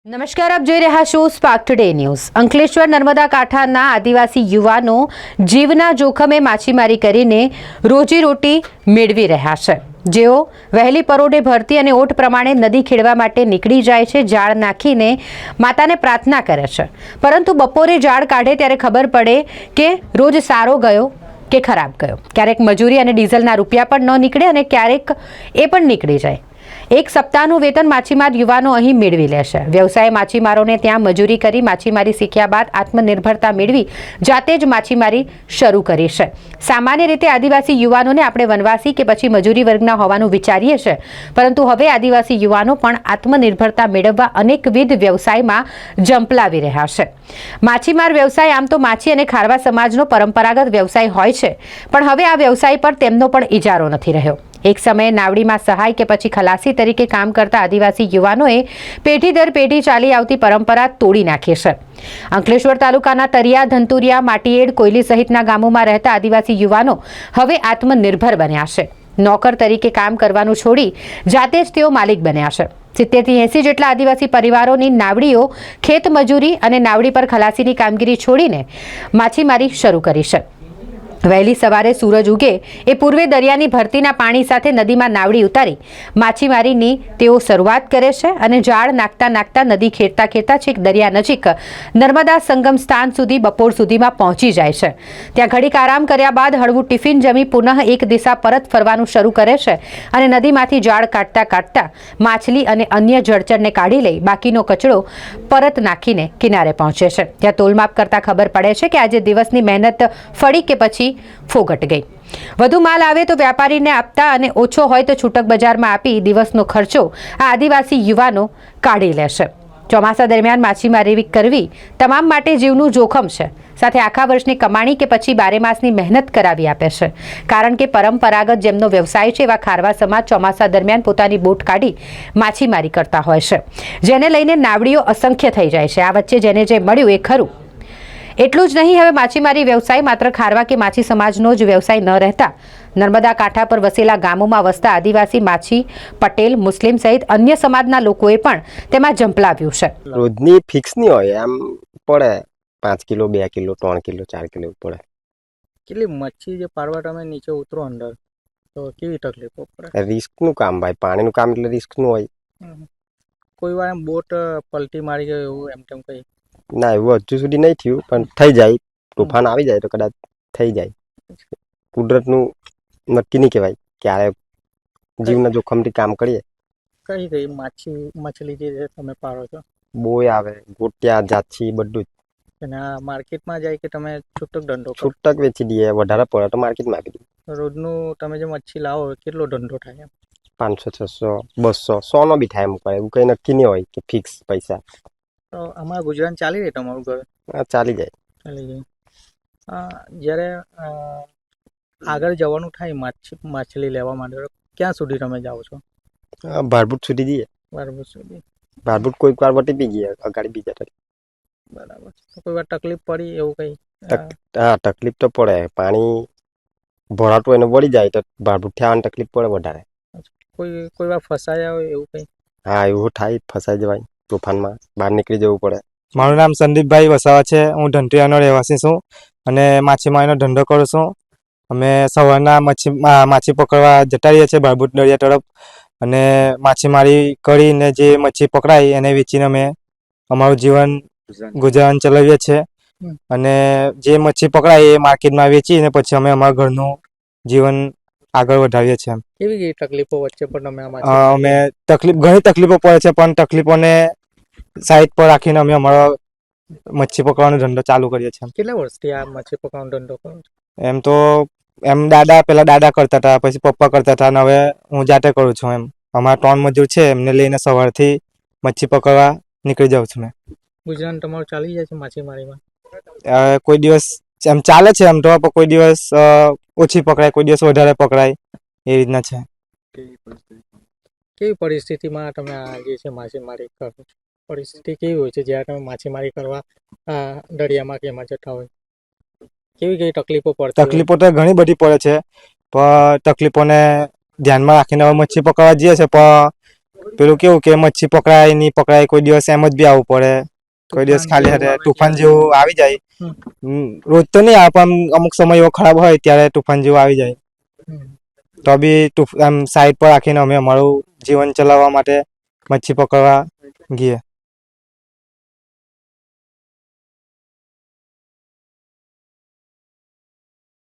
નમસ્કાર, આપ જોઈ રહ્યા છો spark today news. Ankleshwar Narmada કાંઠાના આદિવાસી યુવાનો જીવના જોખમે માછીમારી કરીને રોજીરોટી મેળવી રહ્યા છે। જેઓ વહેલી પરોઢે ભરતી અને ઓટ પ્રમાણે નદી ખેડવા માટે નીકળી જાય છે। જાળ નાખીને માતાને પ્રાર્થના કરે છે, પરંતુ બપોરે જાળ કાઢે ત્યારે ખબર પડે કે રોજ સારો ગયો કે ખરાબ ગયો। ક્યારેક મજૂરી અને ડીઝલના રૂપિયા પણ ન નીકળે અને ક્યારેક એ પણ નીકળી જાય। એક સપ્તાહનું વેતન માછીમાર યુવાનો અહીં મેળવી લેશે। વ્યવસાય માછીમારોને ત્યાં મજૂરી કરી માછીમારી શીખ્યા બાદ આત્મનિર્ભરતા મેળવી જાતે જ માછીમારી શરૂ કરી છે। સામાન્ય રીતે આદિવાસી યુવાનોને આપણે વનવાસી કે પછી મજૂરી વર્ગના હોવાનું વિચારીએ છીએ, પરંતુ હવે આદિવાસી યુવાનો પણ આત્મનિર્ભરતા મેળવવા અનેકવિધ વ્યવસાયમાં ઝંપલાવી રહ્યા છે। માછીમાર વ્યવસાય આમ તો માછી અને ખારવા સમાજનો પરંપરાગત વ્યવસાય હોય છે, પણ હવે આ વ્યવસાય પર તેમનો પણ ઇજારો નથી રહ્યો। એક સમયે નાવડીમાં સહાય કે પછી ખલાસી તરીકે કામ કરતા આદિવાસી યુવાનોએ પેઢી દર પેઢી ચાલી આવતી પરંપરા તોડી નાખી છે। અંકલેશ્વર તાલુકાના તરિયા, ધંતુરિયા, માટીએડ, કોયલી સહિતના ગામોમાં રહેતા આદિવાસી યુવાનો હવે આત્મનિર્ભર બન્યા છે। નોકર તરીકે કામ કરવાનું છોડી જાતે જ તેઓ માલિક બન્યા છે। 70 થી 80 જેટલા આદિવાસી પરિવારોની નાવડીઓ ખેતમજૂરી અને નાવડી પર ખલાસીની કામગીરી છોડીને માછીમારી શરૂ કરી છે। વહેલી સવારે સૂરજ ઉગે એ પૂર્વે દરિયાની ભરતીના પાણી સાથે નદીમાં નાવડી ઉતારી માછીમારીની તેઓ શરૂઆત કરે છે અને જાળ નાખતા નાખતા નદી ખેડતા ખેડતા છેક દરિયા નજીક નર્મદા સંગમ સ્થાન સુધી બપોર સુધીમાં પહોંચી જાય છે। ત્યાં ઘડીક આરામ કર્યા બાદ હળવું ટિફિન જમી પુનઃ એક દિશા પરત ફરવાનું શરૂ કરે છે અને નદીમાંથી જાળ કાઢતા કાઢતા માછલી અને અન્ય જળચરને કાઢી લઈ બાકીનો કચરો પરત નાખીને કિનારે પહોંચે છે। ત્યાં તોલમાપ કરતા ખબર પડે છે કે આજે દિવસની મહેનત ફળી કે પછી ફોગટ ગઈ। વધુ માલ આવે તો વ્યાપારીને આપતા અને ઓછો હોય તો છૂટક બજારમાં આપી દિવસનો ખર્ચો આ આદિવાસી યુવાનો કાઢી લેશે। ચોમાસા દરમિયાન માછીમારી કરવી તમામ માટે જીવનું જોખમ છે, સાથે આખા વર્ષની કમાણી કે પછી બારેમાસની મહેનત કરાવી આપે છે। કારણ કે પરંપરાગત જેમનો વ્યવસાય છે એવા ખારવા સમાજ ચોમાસા દરમિયાન પોતાની બોટ કાઢી માછીમારી કરતા હોય છે, જેને લઈને નાવડીઓ અસંખ્ય થઈ જાય છે। આ વચ્ચે જેને જે મળ્યું એ ખરું। એટલું જ નહીં, હવે માછીમારી વ્યવસાય માત્ર ખારવા કે માછી સમાજનો જ વ્યવસાય ન રહેતા નર્મદા કાંઠા પર વસેલા ગામોમાં વસતા આદિવાસી, માછી, પટેલ, મુસ્લિમ સહિત અન્ય સમાજના લોકોએ પણ તેમાં ઝંપલાવ્યું છે। રોજની ફિક્સ નહીં હોય, આમ પડે 5 કિલો, 2 કિલો, 3 કિલો, 4 કિલો પડે। કેટલી મચ્છી જે પારવા તમે નીચે ઉતરો અંદર તો કેવી તકલીફો પડે? રિસ્કનું કામ ભાઈ, પાણીનું કામ એટલે રિસ્કનું હોય। કોઈ વાર એમ બોટ પલટી મારી ગયો એવું એમ તેમ કઈ? ના, એવું હજુ સુધી નહીં થયું, પણ થઈ જાય। તોફાન આવી જાય તો કદાચ થઈ જાય। કુદરતનું નક્કી નહીં કહેવાય, ક્યારે જીવના જોખમથી કામ કરીએ। કઈ કઈ મછલી જે તમે પાડો છો? બોય આવે, ગોટિયા, જાછી, બધું જ। અને આ માર્કેટમાં જાય કે તમે છૂટક ધંધો કરો? છૂટક વેચી દઈએ, વધારે પડે તો માર્કેટમાં આપી દઈએ। રોજનું તમે જે મચ્છી લાવો કેટલો ધંધો થાય? 500, 600, 200, 100 નો બી થાય એમ પડે। એવું કંઈ નક્કી નહીં હોય કે ફિક્સ પૈસા। તો આમાં ગુજરાન ચાલી રહે તમારું ઘર? હા, ચાલી જાય। ચાલી જાય। જ્યારે આગળ જવાનું થાય માછલી લેવા માટે ક્યાં સુધી તમે જાઓ છો? ભારભૂત સુધી જઈએ। બરાબર સુધી? ભારભૂત કોઈક વાર વટી બી ગયા, અગાડી બીજા તરી। બરાબર। કોઈ વાર તકલીફ પડી એવું કઈ? હા, તકલીફ તો પડે। પાણી ભરાતું એને વળી જાય તો ભારભૂત થવાની તકલીફ પડે વધારે। કોઈ વાર ફસાયા હોય એવું કઈ? હા, એવું થાય, ફસાઈ જવાય। તોફાનમાં બહાર નીકળી જવું પડે। મારું નામ સંદીપભાઈ વસાવા છે। હું ધંટિયાનો રહેવાસી છું અને માછીમારીનો ધંધો કરું છું। અમે સવારના માછી પકડવા જતા રહીએ છીએ ભારભૂત દરિયા તરફ, અને માછીમારી કરીને જે મચ્છી પકડાય એને વેચીને અમે અમારું ગુજરાન ચલાવીએ છીએ। અને જે મચ્છી પકડાય એ માર્કેટમાં વેચીને પછી અમે અમારા ઘરનું જીવન આગળ વધાવીએ છીએ। કેવી કેવી તકલીફો વચ્ચે પણ અમે ઘણી તકલીફો પડે છે, પણ તકલીફોને સાઈડ પર રાખીને અમે અમારો મચ્છી પકડવાનો ધંધો ચાલુ કરીએ છીએ। કેટલા વર્ષથી આ મચ્છી પકડવાનો ધંધો કરો છો? એમ તો પેલા દાદા કરતા હતા, પછી પપ્પા કરતા હતા, અને હવે હું જાતે કરું છું। એમ અમારા 3 મજૂર છે, એમને લઈને સવારથી મચ્છી પકડવા નીકળી જાઉં છું મેં। ગુજરાન તમારું ચાલી જાય છે માછીમારીમાં? કોઈ દિવસ એમ ચાલે છે, એમ તો કોઈ દિવસ ઓછી પકડાય, કોઈ દિવસ વધારે પકડાય, એ રીતના છે। કેવી પરિસ્થિતિમાં તમે આ જે છે માછીમારી કરો છો? પરિસ્થિતિ કેવી હોય છે જ્યારે તમે માછીમારી કરવા દરિયામાં કે એમાં જતા હોય? કેવી કેવી તકલીફો પડતી? તકલીફો તો ઘણી બધી પડે છે, પણ તકલીફોને ધ્યાનમાં રાખીને હવે મચ્છી પકડવા જઈએ છીએ, પણ પેલું કેવું કે મચ્છી પકડાય નહીં પકડાય, કોઈ દિવસ એમ જ બી આવવું પડે, કોઈ દિવસ ખાલી હાથે તુફાન જેવું આવી જાય. રોજ તો નહીં આવે પણ અમુક સમય એવો ખરાબ હોય ત્યારે તુફાન જેવું આવી જાય. તો બી આમ સાઈડ પર રાખીને અમે અમારું જીવન ચલાવવા માટે મચ્છી પકડવા ગઈએ.